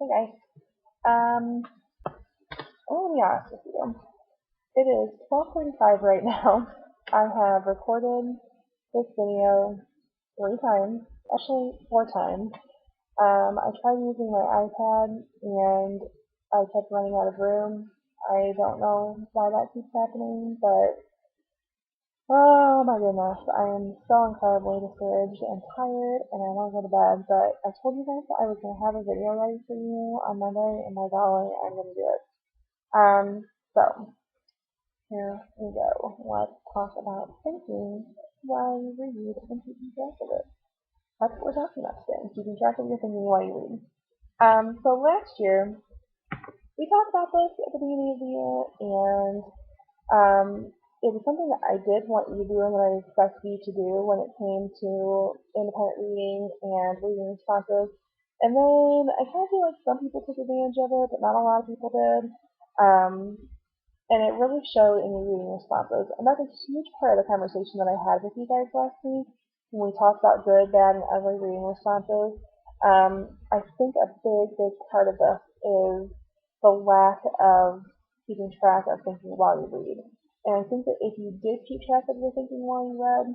Hey guys. Um, I'm gonna be honest with you. It is 12:45 right now. I have recorded this video 3 times, actually 4 times. I tried using my iPad and I kept running out of room. I don't know why that keeps happening, but oh my goodness, I am so incredibly discouraged and tired and I want to go to bed. But I told you guys that I was gonna have a video ready for you on Monday, and my golly, I'm gonna do it. So here we go. Let's talk about thinking while you read and keeping track of it. That's what we're talking about today, keeping track of your thinking while you read. So last year, we talked about this at the beginning of the year, and um, it was something that I did want you to do and that I expected you to do when it came to independent reading and reading responses. And then I kind of feel like some people took advantage of it, but not a lot of people did. Um, and it really showed in your reading responses. And that's a huge part of the conversation that I had with you guys last week when we talked about good, bad, and ugly reading responses. I think a big part of this is the lack of keeping track of thinking while you read. And I think that if you did keep track of your thinking while you read,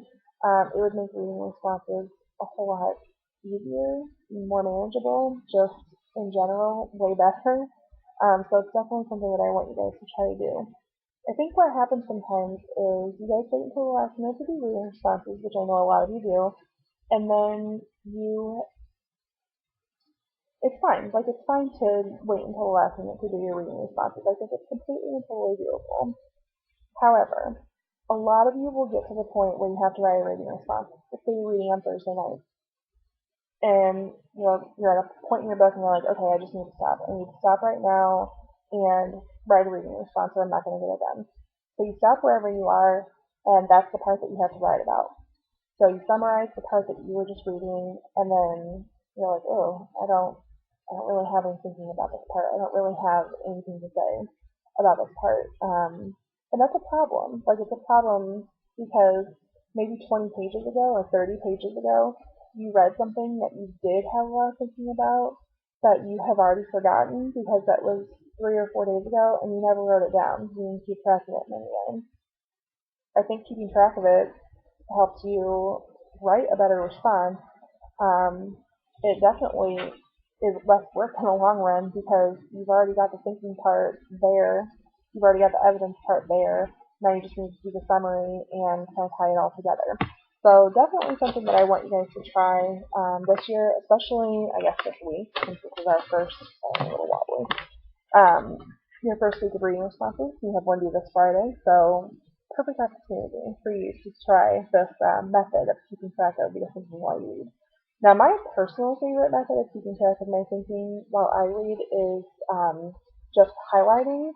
it would make reading responses a whole lot easier, more manageable, just in general, way better. So it's definitely something that I want you guys to try to do. I think what happens sometimes is you guys wait until the last minute to do reading responses, which I know a lot of you do, and then it's fine. Like, it's fine to wait until the last minute to do your reading responses. I think it's completely and totally doable. However, a lot of you will get to the point where you have to write a reading response. Let's say you're reading on Thursday night, and you're at a point in your book and you're like, okay, I just need to stop. I need to stop right now and write a reading response or I'm not going to get it done. So you stop wherever you are, and that's the part that you have to write about. So you summarize the part that you were just reading, and then you're like, oh, I don't really have any thinking about this part. I don't really have anything to say about this part. And that's a problem. Like, it's a problem because maybe 20 pages ago or 30 pages ago, you read something that you did have a lot of thinking about that you have already forgotten because that was 3 or 4 days ago and you never wrote it down. You didn't keep track of it in any way. I think keeping track of it helps you write a better response. It definitely is less work in the long run because you've already got the thinking part there. You've already got the evidence part there. Now you just need to do the summary and kind of tie it all together. So definitely something that I want you guys to try this year, especially, I guess, this week, since this is our first, a little wobbly, your first week of reading responses. You have one due this Friday, so perfect opportunity for you to try this method of keeping track of your thinking while you read. Now, my personal favorite method of keeping track of my thinking while I read is just highlighting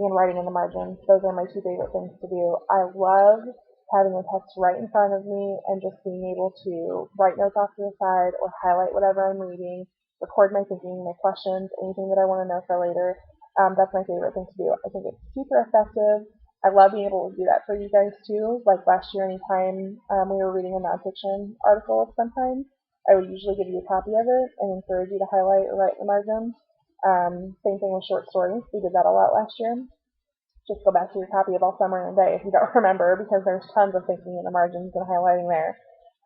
and writing in the margins. Those are my two favorite things to do. I love having the text right in front of me and just being able to write notes off to the side or highlight whatever I'm reading, record my thinking, my questions, anything that I want to know for later. That's my favorite thing to do. I think it's super effective. I love being able to do that for you guys too. Like last year, anytime we were reading a nonfiction article of some kind, I would usually give you a copy of it and encourage you to highlight or write in the margins. Same thing with short stories. We did that a lot last year. Just go back to your copy of All Summer and Day if you don't remember, because there's tons of thinking in the margins and highlighting there.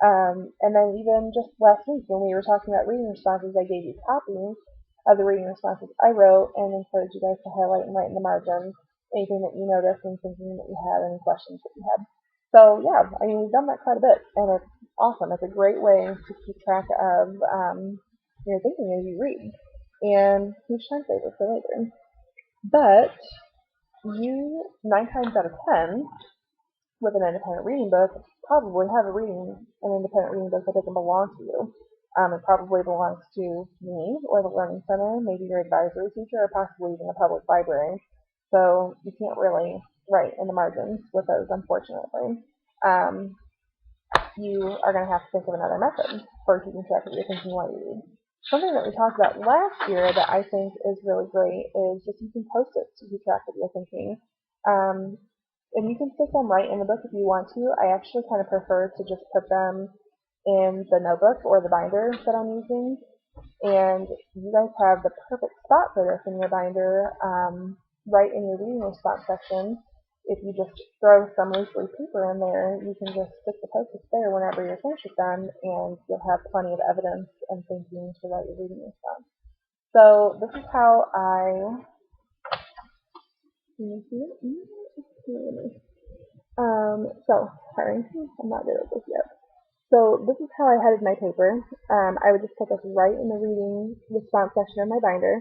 And then even just last week when we were talking about reading responses, I gave you copies of the reading responses I wrote and encouraged you guys to highlight and write in the margins anything that you noticed and thinking that you had, any questions that you had. So yeah, I mean, we've done that quite a bit, and it's awesome. It's a great way to keep track of your thinking as you read, and huge time saver for later. But you, 9 times out of 10, with an independent reading book, probably have an independent reading book that doesn't belong to you. It probably belongs to me or the Learning Center, maybe your advisory teacher, or possibly even the public library. So you can't really write in the margins with those, unfortunately. You are going to have to think of another method for keeping track of your thinking while you read. Something that we talked about last year that I think is really great is just using Post-its to keep track of your thinking. And you can stick them right in the book if you want to. I actually kind of prefer to just put them in the notebook or the binder that I'm using. And you guys have the perfect spot for this in your binder, right in your reading response section. If you just throw some loose leaf paper in there, you can just stick the post-its there whenever your finish is done, and you'll have plenty of evidence and thinking to write your reading response. So this is how can you see it? Sorry, I'm not good at this yet. So this is how I headed my paper. I would just put this right in the reading response section of my binder,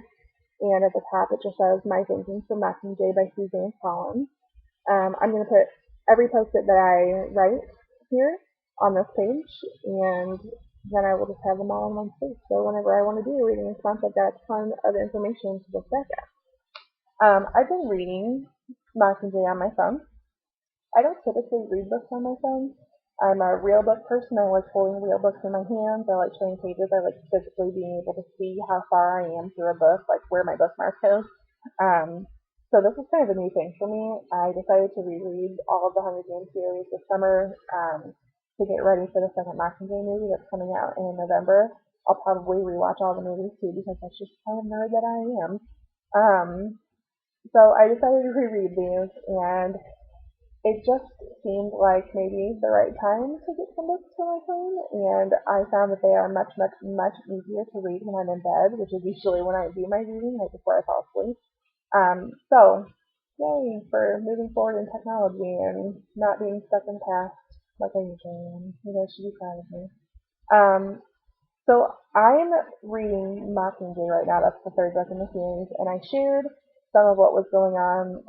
and at the top it just says My Thinking for Mockingjay by Suzanne Collins. I'm going to put every post-it that I write here on this page, and then I will just have them all in one space. So whenever I want to do a reading response, I've got a ton of information to look back at. I've been reading Mockingjay on my phone. I don't typically read books on my phone. I'm a real book person. I like holding real books in my hands. I like turning pages. I like physically being able to see how far I am through a book, like where my bookmark goes. So this is kind of a new thing for me. I decided to reread all of the Hunger Games series this summer to get ready for the second Mockingjay movie that's coming out in November. I'll probably rewatch all the movies too because that's just kind of nerd that I am. So I decided to reread these, and it just seemed like maybe the right time to get some books to my phone, and I found that they are much, much, much easier to read when I'm in bed, which is usually when I do my reading, right before I fall asleep. So, yay for moving forward in technology and not being stuck in the past like I usually am. You guys should be proud of me. Um, so I'm reading Mockingjay right now. That's the third book in the series, and I shared some of what was going on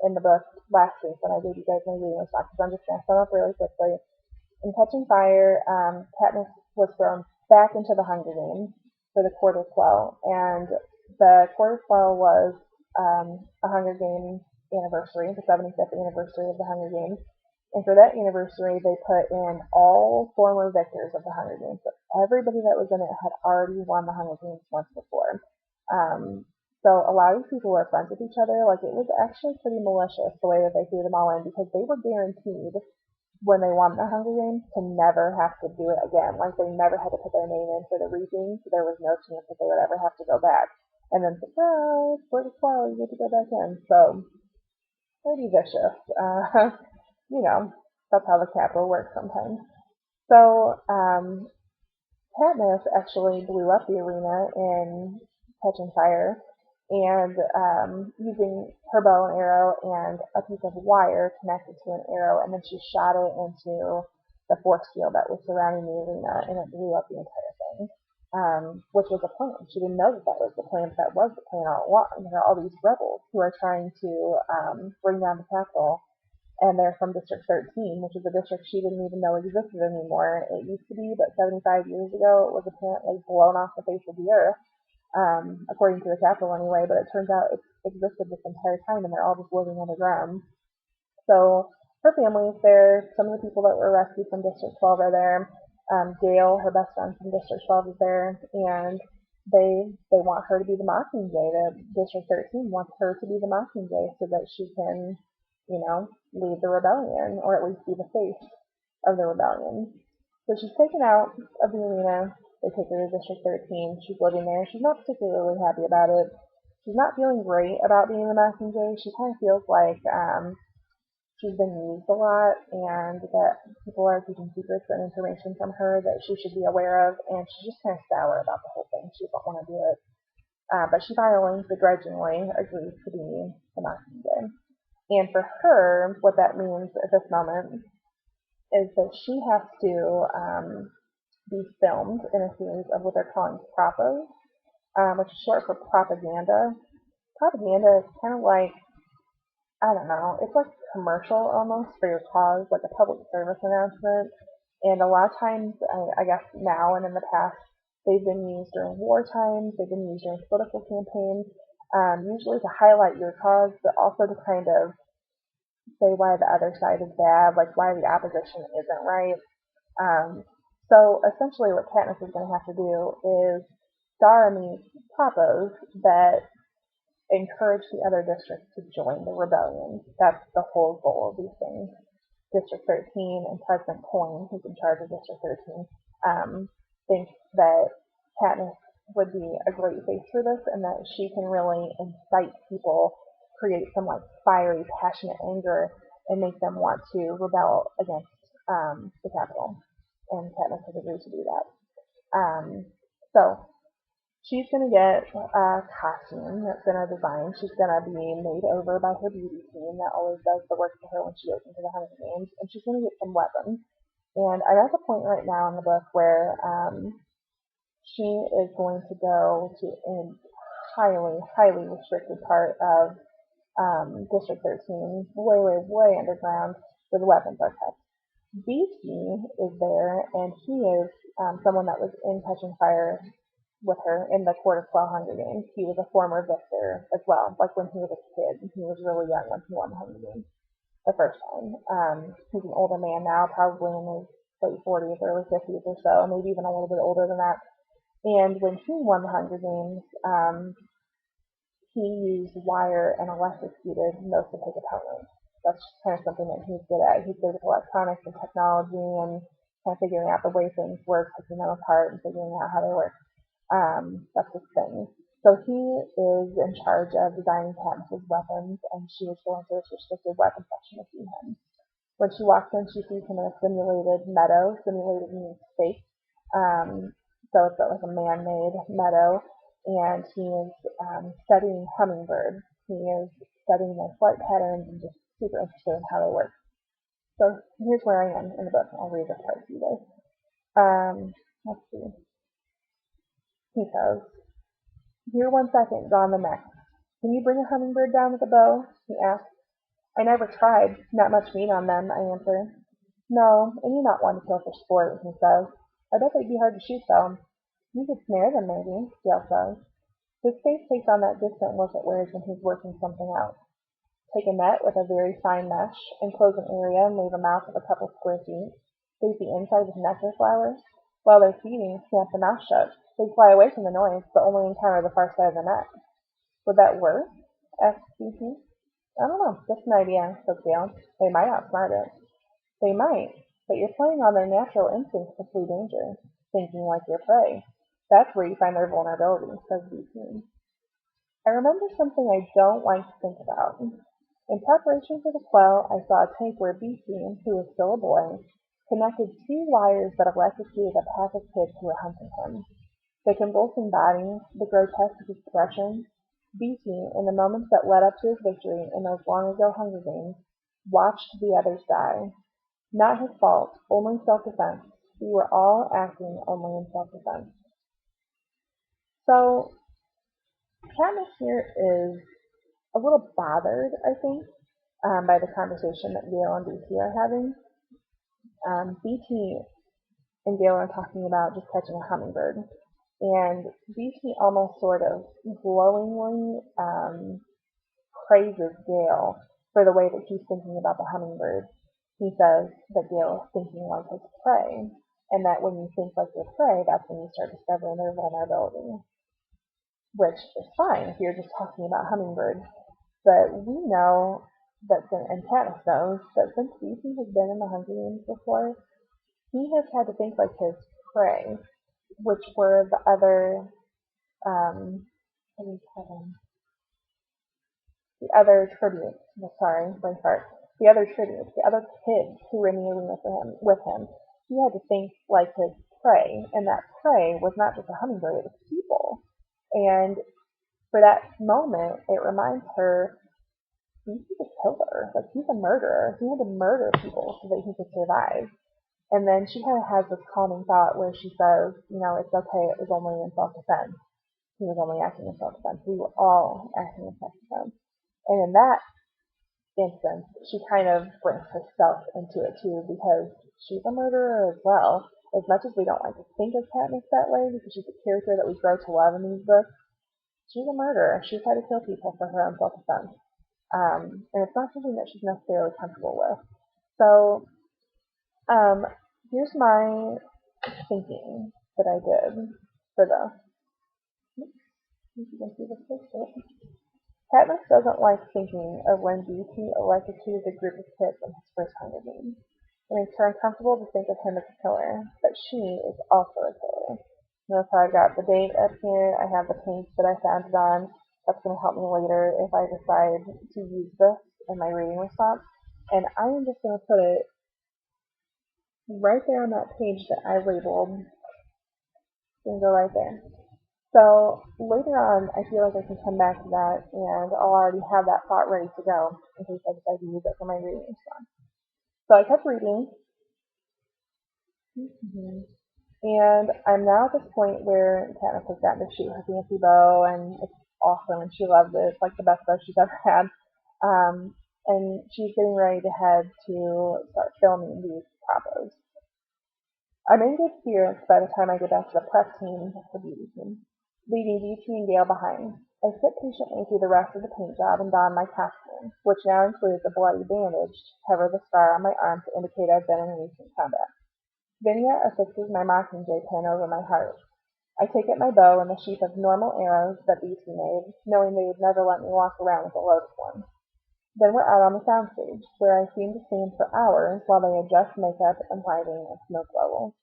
in the book last week when I gave you guys my reading responses. I'm just going to sum up really quickly. In Catching Fire, Katniss was thrown back into the Hunger Games for the Quarter Quell, and the Quarter Quell was a Hunger Games anniversary, the 75th anniversary of the Hunger Games. And for that anniversary, they put in all former victors of the Hunger Games. So everybody that was in it had already won the Hunger Games once before. So a lot of these people were friends with each other. Like, it was actually pretty malicious the way that they threw them all in, because they were guaranteed when they won the Hunger Games to never have to do it again. Like, they never had to put their name in for the reaping, so there was no chance that they would ever have to go back. And then, surprise, for the Quell, you get to go back in. So, pretty vicious. You know, that's how the Capitol works sometimes. So, Katniss actually blew up the arena in Catching Fire, and using her bow and arrow and a piece of wire connected to an arrow, and then she shot it into the force field that was surrounding the arena, and it blew up the entire thing, which was a plan. She didn't know that that was the plan, but that was the plan all along. There are all these rebels who are trying to bring down the Capitol, and they're from District 13, which is a district she didn't even know existed anymore. It used to be, but 75 years ago it was apparently blown off the face of the earth, according to the Capitol anyway, but it turns out it existed this entire time, and they're all just living underground. So her family is there. Some of the people that were rescued from District 12 are there. Gale, her best friend from District 12, is there, and they want her to be the Mockingjay. The District 13 wants her to be the Mockingjay so that she can, lead the rebellion, or at least be the face of the rebellion. So she's taken out of the arena. They take her to District 13. She's living there. She's not particularly happy about it. She's not feeling great about being the Mockingjay. She kind of feels like she's been used a lot, and that people are keeping secrets and information from her that she should be aware of, and she's just kind of sour about the whole thing. She doesn't want to do it. But she finally, begrudgingly, agrees to be the Mockingjay. And for her, what that means at this moment is that she has to be filmed in a series of what they're calling propos, which is short for propaganda. Propaganda is kind of like, I don't know, it's like a commercial almost for your cause, like a public service announcement. And a lot of times, I guess now and in the past, they've been used during war times, they've been used during political campaigns, usually to highlight your cause, but also to kind of say why the other side is bad, like why the opposition isn't right. So essentially what Katniss is going to have to do is star in these propos that encourage the other districts to join the rebellion. That's the whole goal of these things. District 13 and President Coin, who's in charge of District 13, thinks that Katniss would be a great face for this, and that she can really incite people, create some like fiery, passionate anger, and make them want to rebel against the Capitol. And Katniss has agreed to do that. So she's gonna get a costume that's gonna design. She's gonna be made over by her beauty team that always does the work for her when she goes into the Hunger Games, and she's gonna get some weapons. And I'm at the point right now in the book where she is going to go to an highly, highly restricted part of District 13, way, way, way underground, where the weapons are kept. BT is there, and he is someone that was in Catching Fire with her in the Court of 12 Hunger Games. He was a former victor as well, like when he was a kid. He was really young when he won the Hunger Games the first time. He's an older man now, probably in his late 40s, early 50s or so, maybe even a little bit older than that. And when he won the Hunger Games, he used wire and electrocuted most of his opponents. That's kind of something that he's good at. He's good with electronics and technology and kind of figuring out the way things work, taking them apart and figuring out how they work. That's his thing. So he is in charge of designing Katniss's weapons, and she is going to this restricted weapon section to see him. When she walks in, she sees him in a simulated meadow. Simulated means fake. So it's like a man-made meadow, and he is studying hummingbirds. He is studying their flight patterns and just super interested in how they work. So here's where I am in the book. I'll read this part to you guys. Let's see. He says, "Here 1 second, gone the next. Can you bring a hummingbird down with a bow?" he asks. "I never tried. Not much meat on them," I answer. "No, and you're not one to kill for sport," he says. "I bet they'd be hard to shoot, though." "You could snare them, maybe," Gale says. His face takes on that distant look it wears when he's working something out. Take a net with a very fine mesh, enclose an area and leave a mouth of a couple square feet. Bait the inside with nectar flowers. While they're feeding, snap the mouth shut. They fly away from the noise, but only encounter the far side of the net. "Would that work?" asked Cece. "I don't know, just an idea," said Gale. "They might outsmart it." "They might, but you're playing on their natural instincts to flee danger, thinking like your prey. That's where you find their vulnerability," says BT. I remember something I don't like to think about. In preparation for the quell, I saw a tape where BT, who was still a boy, connected two wires that electrocuted a pack of kids who were hunting him. The convulsing body, the grotesque expression, BT, in the moments that led up to his victory in those long-ago Hunger Games, watched the others die. Not his fault, only self-defense. We were all acting only in self-defense. So, Katniss here is a little bothered, I think, by the conversation that Gale and BT are having. BT and Gale are talking about just catching a hummingbird, and BT almost sort of glowingly praises Gale for the way that he's thinking about the hummingbird. He says that Gale is thinking like his prey, and that when you think like your prey, that's when you start discovering their vulnerability. Which is fine if you're just talking about hummingbirds. But we know that, and Katniss knows, that since BT has been in the Hunger Games before, he has had to think like his prey, which were the other, what do you call them? The other tributes. Sorry, brain fart. The other tributes, the other kids who were in the arena with him. He had to think like his prey, and that prey was not just a hummingbird; it was people. And for that moment, it reminds her he's a killer. Like, he's a murderer. He had to murder people so that he could survive. And then she kind of has this calming thought where she says, it's okay, it was only in self-defense. He was only acting in self-defense. We were all acting in self-defense. And in that instance, she kind of brings herself into it too, because she's a murderer as well. As much as we don't like to think of Katniss that way, because she's a character that we grow to love in these books, she's a murderer. She's had to kill people for her own self-defense. And it's not something that she's necessarily comfortable with. So, here's my thinking that I did for this. You can see this picture. Katniss doesn't like thinking of when BT electrocuted a group of kids in his first Hunger Games. It makes her uncomfortable to think of him as a killer, but she is also a killer. Notice how I've got the date up here. I have the page that I found it on. That's going to help me later if I decide to use this in my reading response. And I am just going to put it right there on that page that I labeled. It's going to go right there. So later on, I feel like I can come back to that and I'll already have that thought ready to go in case I decide to use it for my reading response. So I kept reading. And I'm now at this point where Katniss has gotten to shoot her fancy bow, and it's awesome, and she loves it. It's like the best bow she's ever had. And she's getting ready to head to start filming these propos. I'm in good spirits by the time I get back to the prep team for beauty team, leaving DT and Gale behind. I sit patiently through the rest of the paint job and don my costume, which now includes a bloody bandage to cover the scar on my arm to indicate I've been in recent combat. Vinia affixes my Mockingjay pin over my heart. I take out my bow and the sheaf of normal arrows that BT made, knowing they would never let me walk around with a loaded one. Then we're out on the soundstage, where I seem to stand for hours while they adjust makeup and lighting and smoke levels.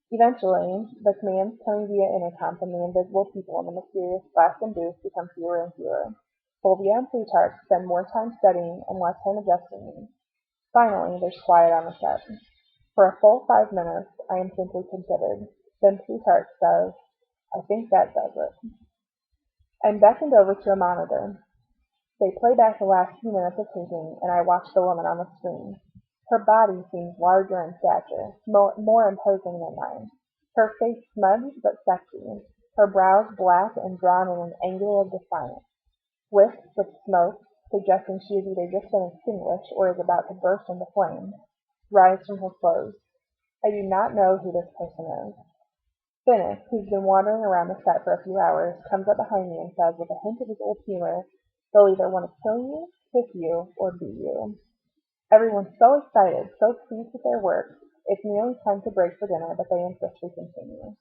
Eventually, the commands coming via intercom from the invisible people in the mysterious glass and booth become fewer and fewer. Fulvia and Plutarch spend more time studying and less time adjusting me. Finally, there's quiet on the set. For a full 5 minutes, I am simply considered. Then Plutarch says, "I think that does it." I'm beckoned over to a monitor. They play back the last few minutes of taping, and I watch the woman on the screen. Her body seems larger in stature, more imposing than mine. Her face smudged but sexy, her brows black and drawn in an angle of defiance. Wisps of smoke, suggesting she has either just been extinguished or is about to burst into flames, rise from her clothes. I do not know who this person is. Finnick, who's been wandering around the set for a few hours, comes up behind me and says, with a hint of his old humor, "They'll either want to kill you, kiss you, or be you." Everyone's so excited, so pleased with their work. It's nearly time to break for dinner, but they insist we continue.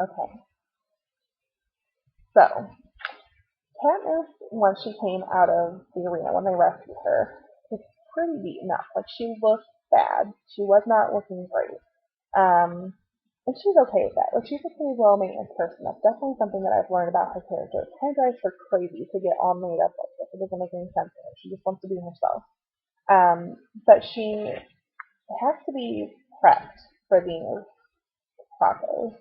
Okay. So, Katniss, once she came out of the arena, when they rescued her, was pretty beaten up. Like, she looked bad. She was not looking great. And she's okay with that. Like, she's a pretty well-maintenance person. That's definitely something that I've learned about her character. It kind of drives her crazy to get all made up like this. It doesn't make any sense to her. She just wants to be herself. But she has to be prepped for these process.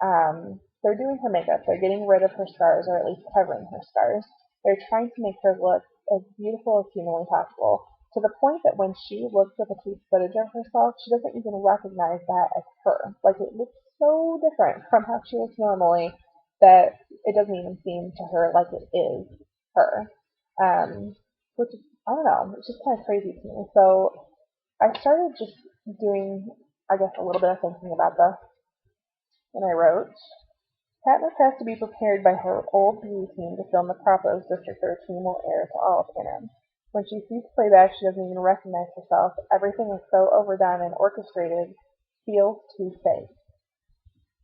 They're doing her makeup. They're getting rid of her scars, or at least covering her scars. They're trying to make her look as beautiful as humanly possible, to the point that when she looks at the taped footage of herself, she doesn't even recognize that as her. Like, it looks so different from how she looks normally that it doesn't even seem to her like it is her. Which is, I don't know, it's just kind of crazy to me. So I started just doing, I guess, a little bit of thinking about this, and I wrote, Katniss has to be prepared by her old beauty team to film the Propos District 13 will air to all of canon. When she sees playback, she doesn't even recognize herself. Everything is so overdone and orchestrated, feels too fake.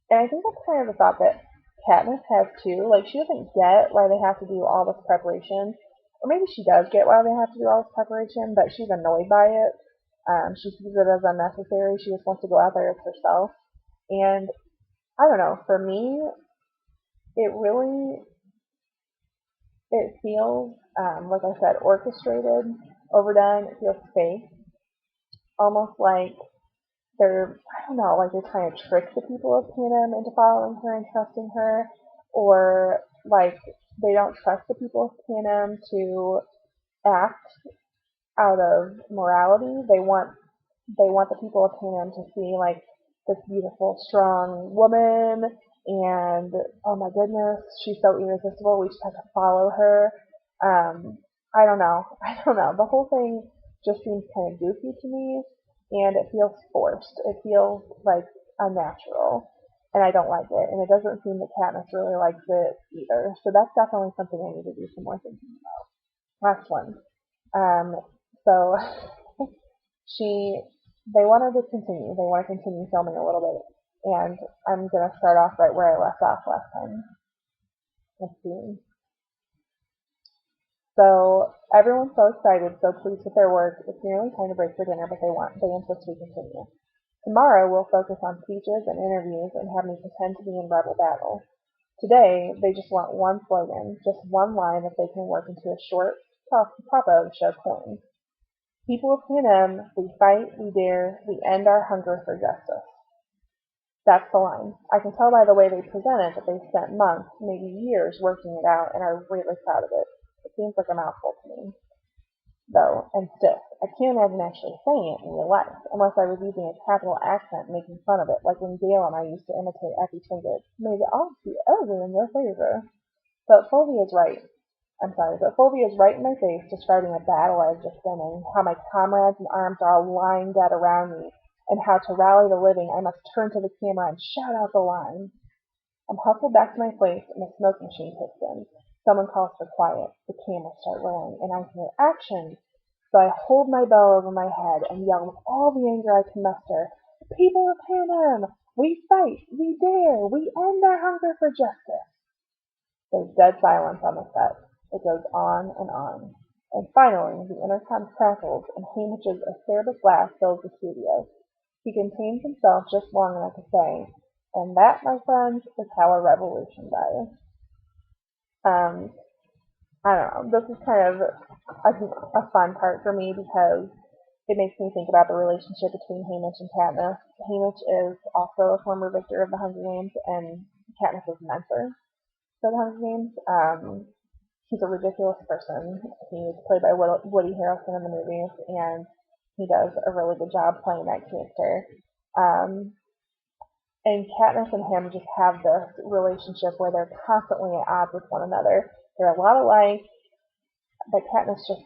And I think that's kind of the thought that Katniss has too. Like, she doesn't get why they have to do all this preparation. Or maybe she does get why they have to do all this preparation, but she's annoyed by it. She sees it as unnecessary. She just wants to go out there as herself. And I don't know, for me, it really, it feels, like I said, orchestrated, overdone. It feels fake. Almost like I don't know, like they're trying to trick the people of Panem into following her and trusting her, or like they don't trust the people of Panem to act out of morality. They want the people of Panem to see like this beautiful, strong woman, and oh my goodness, she's so irresistible. We just have to follow her. I don't know. I don't know. The whole thing just seems kind of goofy to me, and it feels forced. It feels like unnatural, and I don't like it. And it doesn't seem that Katniss really likes it either. So that's definitely something I need to do some more thinking about. Last one. So they want her to continue. They want to continue filming a little bit, and I'm gonna start off right where I left off last time. Let's see. So everyone's so excited, so pleased with their work. It's nearly time to break for dinner, but they insist we continue. Tomorrow we'll focus on speeches and interviews and have me pretend to be in rebel battle. Today they just want one slogan, just one line that they can work into a short propo to show coin. People of Panem, we fight, we dare, we end our hunger for justice. That's the line. I can tell by the way they present it that they've spent months, maybe years, working it out and are really proud of it. It seems like a mouthful to me, though, and stiff. I can't imagine actually saying it in real life, unless I was using a capital accent making fun of it, like when Gail and I used to imitate Effie Twinkett. May the odds be ever in your favor. But Fulvia's right. But Fulvia's right in my face, describing a battle I've just been in, how my comrades in arms are all lying dead around me, and how to rally the living I must turn to the camera and shout out the line. I'm hustled back to my place, and the smoke machine kicks in. Someone calls for quiet. The cameras start rolling, and I hear action. So I hold my bell over my head and yell with all the anger I can muster, "People of Panem, we fight, we dare, we end our hunger for justice." There's dead silence on the set. It goes on and on. And finally, the intercom crackles, and Hamish's acerbic laugh fills the studio. He contains himself just long enough to say, "And that, my friends, is how a revolution dies." Um, I don't know. This is kind of a fun part for me because it makes me think about the relationship between Hamish and Katniss. Hamish is also a former victor of the Hunger Games, and Katniss is a mentor for the Hunger Games. He's a ridiculous person. He's played by Woody Harrelson in the movies, and he does a really good job playing that character. Um, and Katniss and him just have this relationship where they're constantly at odds with one another. They're a lot alike, but Hamish just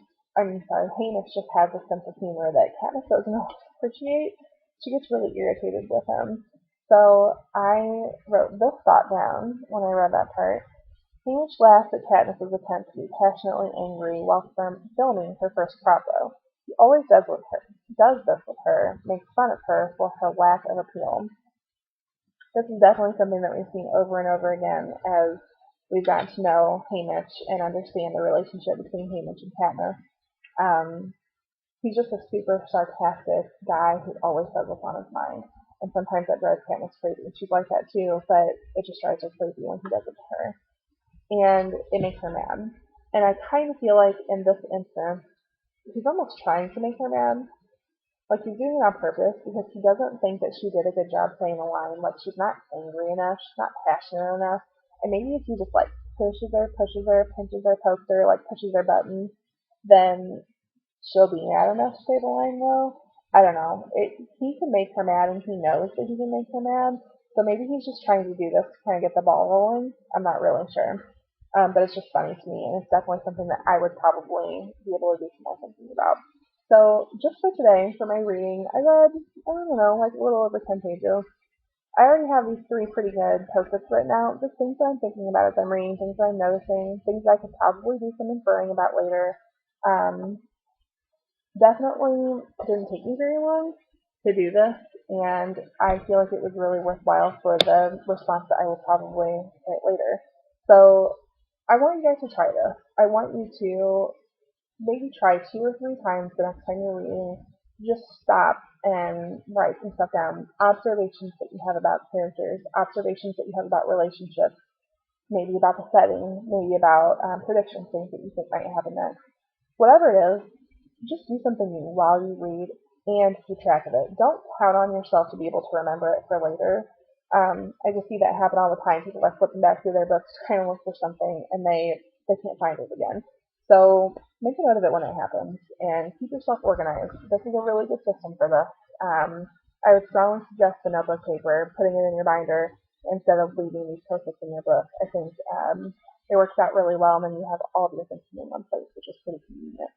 has a sense of humor that Katniss doesn't always appreciate. She gets really irritated with him. So I wrote this thought down when I read that part. Hamish laughs at Katniss's attempt to be passionately angry while filming her first propo. He always does this with her, makes fun of her for her lack of appeal. This is definitely something that we've seen over and over again as we've gotten to know Hamish and understand the relationship between Hamish and Katniss. He's just a super sarcastic guy who always says what's on his mind. And sometimes that drives Katniss crazy. She's like that too, but it just drives her crazy when he does it to her. And it makes her mad. And I kind of feel like in this instance, he's almost trying to make her mad. Like he's doing it on purpose because he doesn't think that she did a good job saying the line. Like she's not angry enough, she's not passionate enough. And maybe if he just like pushes her, pinches her, pokes her, like pushes her buttons, then she'll be mad enough to say the line though. I don't know. He can make her mad and he knows that he can make her mad. So maybe he's just trying to do this to kind of get the ball rolling. I'm not really sure. But it's just funny to me, and it's definitely something that I would probably be able to do some more thinking about. So just for today, for my reading, I read, I don't know, like a little over 10 pages. I already have these 3 pretty good post-its written out, just things that I'm thinking about as I'm reading, things that I'm noticing, things that I could probably do some inferring about later. Definitely didn't take me very long to do this, and I feel like it was really worthwhile for the response that I will probably write later. So I want you guys to try this. I want you to maybe try 2 or 3 times the next time you're reading. Just stop and write some stuff down. Observations that you have about characters, observations that you have about relationships, maybe about the setting, maybe about predictions, things that you think might happen next. Whatever it is, just do something new while you read and keep track of it. Don't count on yourself to be able to remember it for later. I just see that happen all the time. People are flipping back through their books trying to look for something and they can't find it again. So make a note of it when it happens and keep yourself organized. This is a really good system for this. I would strongly suggest the notebook paper, putting it in your binder instead of leaving these post-its in your book. I think it works out really well, and then you have all of your things in one place, which is pretty convenient.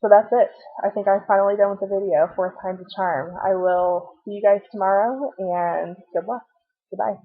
So that's it. I think I'm finally done with the video. 4th time's a charm. I will see you guys tomorrow, and good luck. Goodbye.